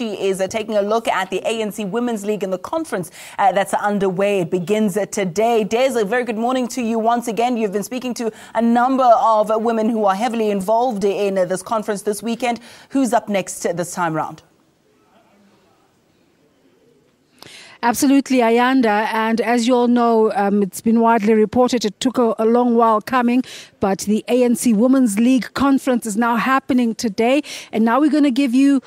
She is taking a look at the ANC Women's League and the conference that's underway. It begins today. Des, a very good morning to you once again. You've been speaking to a number of women who are heavily involved in this conference this weekend. Who's up next this time round? Absolutely, Ayanda. And as you all know, it's been widely reported it took a long while coming, but the ANC Women's League conference is now happening today. And now we're going to give you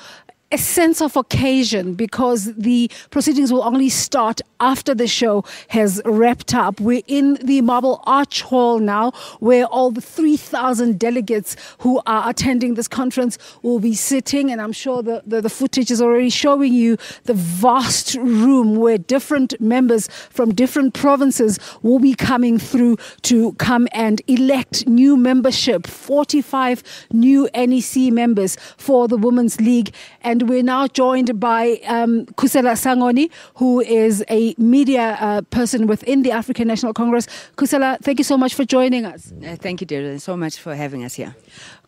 a sense of occasion because the proceedings will only start after the show has wrapped up. We're in the Marble Arch Hall now, where all the 3,000 delegates who are attending this conference will be sitting. And I'm sure the footage is already showing you the vast room where different members from different provinces will be coming through to come and elect new membership, 45 new NEC members for the Women's League. And we're now joined by Khusela Sangoni, who is a media person within the African National Congress. Khusela, thank you so much for joining us. Thank you, Darren, so much for having us here.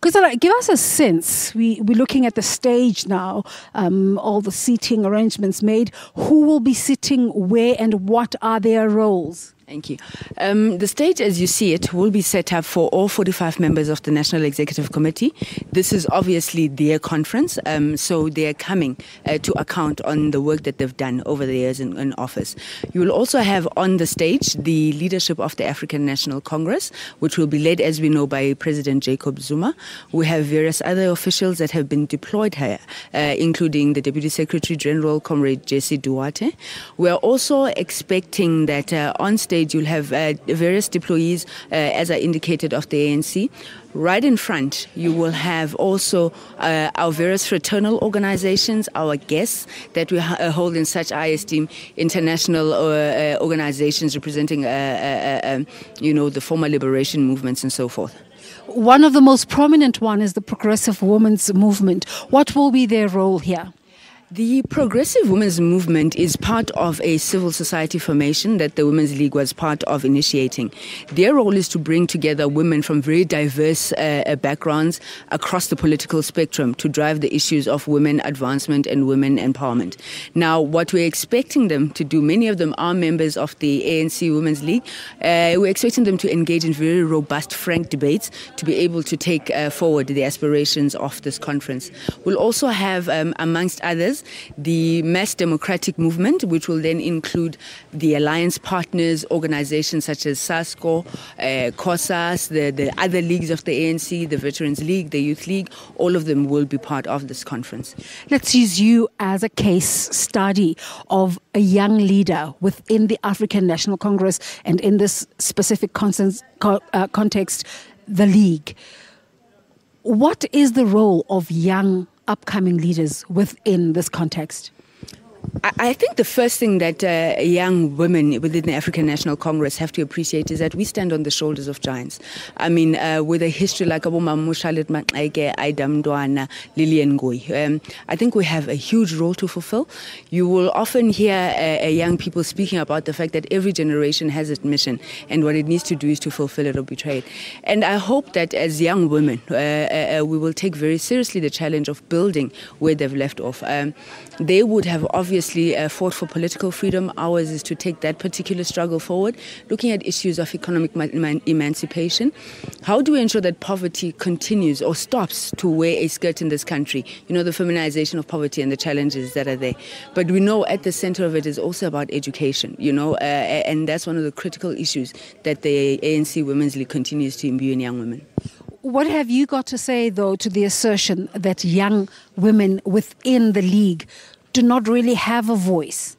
Khusela, give us a sense. We're looking at the stage now, all the seating arrangements made. Who will be sitting where and what are their roles? Thank you. The stage, as you see it, will be set up for all 45 members of the National Executive Committee. This is obviously their conference, so they are coming to account on the work that they've done over the years in office. You will also have on the stage the leadership of the African National Congress, which will be led, as we know, by President Jacob Zuma. We have various other officials that have been deployed here, including the Deputy Secretary General, Comrade Jesse Duarte. We are also expecting that on stage you'll have various deployees, as I indicated, of the ANC. Right in front, you will have also our various fraternal organizations, our guests that we hold in such high esteem, international organizations representing, the former liberation movements and so forth. One of the most prominent one is the Progressive Women's Movement. What will be their role here? The Progressive Women's Movement is part of a civil society formation that the Women's League was part of initiating. Their role is to bring together women from very diverse backgrounds across the political spectrum to drive the issues of women advancement and women empowerment. Now, what we're expecting them to do, many of them are members of the ANC Women's League. We're expecting them to engage in very robust, frank debates to be able to take forward the aspirations of this conference. We'll also have, amongst others, the Mass Democratic Movement, which will then include the alliance partners, organizations such as SASCO, COSAS, the other leagues of the ANC, the Veterans League, the Youth League. All of them will be part of this conference. Let's use you as a case study of a young leader within the African National Congress and in this specific context, the League. What is the role of young upcoming leaders within this context? I think the first thing that young women within the African National Congress have to appreciate is that we stand on the shoulders of giants. I mean, with a history like Liasion, I think we have a huge role to fulfill. You will often hear young people speaking about the fact that every generation has its mission and what it needs to do is to fulfill it or betray it. And I hope that as young women, we will take very seriously the challenge of building where they've left off. They would have obviously fought for political freedom. Ours is to take that particular struggle forward, looking at issues of economic emancipation. How do we ensure that poverty continues or stops to wear a skirt in this country? You know, the feminization of poverty and the challenges that are there. But we know at the center of it is also about education, and that's one of the critical issues that the ANC Women's League continues to imbue in young women. What have you got to say, though, to the assertion that young women within the League do not really have a voice?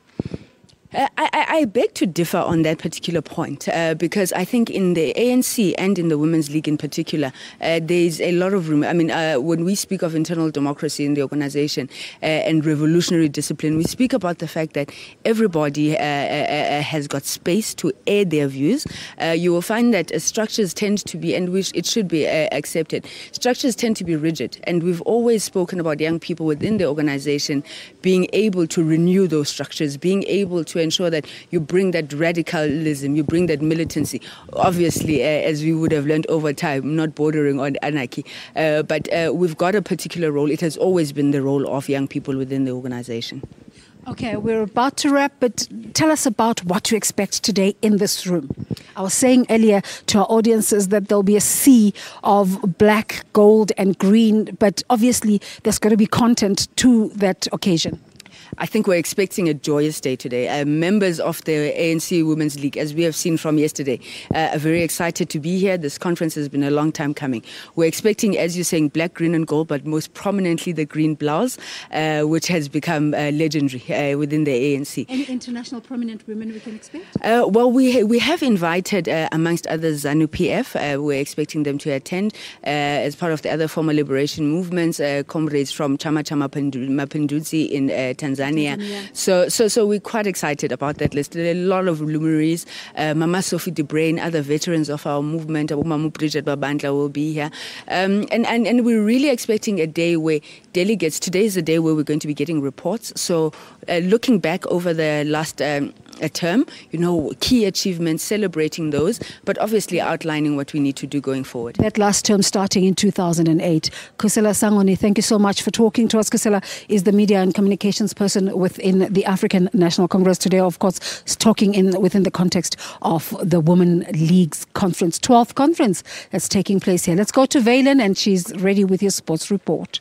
I beg to differ on that particular point because I think in the ANC and in the Women's League in particular, there's a lot of room. I mean, when we speak of internal democracy in the organization and revolutionary discipline, we speak about the fact that everybody has got space to air their views. You will find that structures tend to be, and it should be accepted, structures tend to be rigid. And we've always spoken about young people within the organization being able to renew those structures, being able to ensure that you bring that radicalism, you bring that militancy. Obviously, as we would have learned over time, not bordering on anarchy. But we've got a particular role. It has always been the role of young people within the organization. Okay, we're about to wrap, but tell us about what to expect today in this room. I was saying earlier to our audiences that there'll be a sea of black, gold and green, but obviously there's going to be content to that occasion. I think we're expecting a joyous day today. Members of the ANC Womens League, as we have seen from yesterday, are very excited to be here. This conference has been a long time coming. We're expecting, as you're saying, black, green and gold, but most prominently the green blouse, which has become legendary within the ANC. Any international prominent women we can expect? Well, we have invited, amongst others, ZANU PF. We're expecting them to attend as part of the other former liberation movements, comrades from Chama Mapinduzi in Tanzania. So we're quite excited about that list. There are a lot of luminaries. Mama Sophie de Brain, other veterans of our movement, Mamu Bridget Babandla will be here. And we're really expecting a day where delegates, today is the day where we're going to be getting reports. So looking back over the last a term, key achievements, celebrating those, but obviously outlining what we need to do going forward. That last term starting in 2008. Khusela Sangoni, thank you so much for talking to us. Khusela is the media and communications person within the African National Congress today, of course, talking within the context of the Women League's conference, 12th conference that's taking place here. Let's go to Valen, and she's ready with your sports report.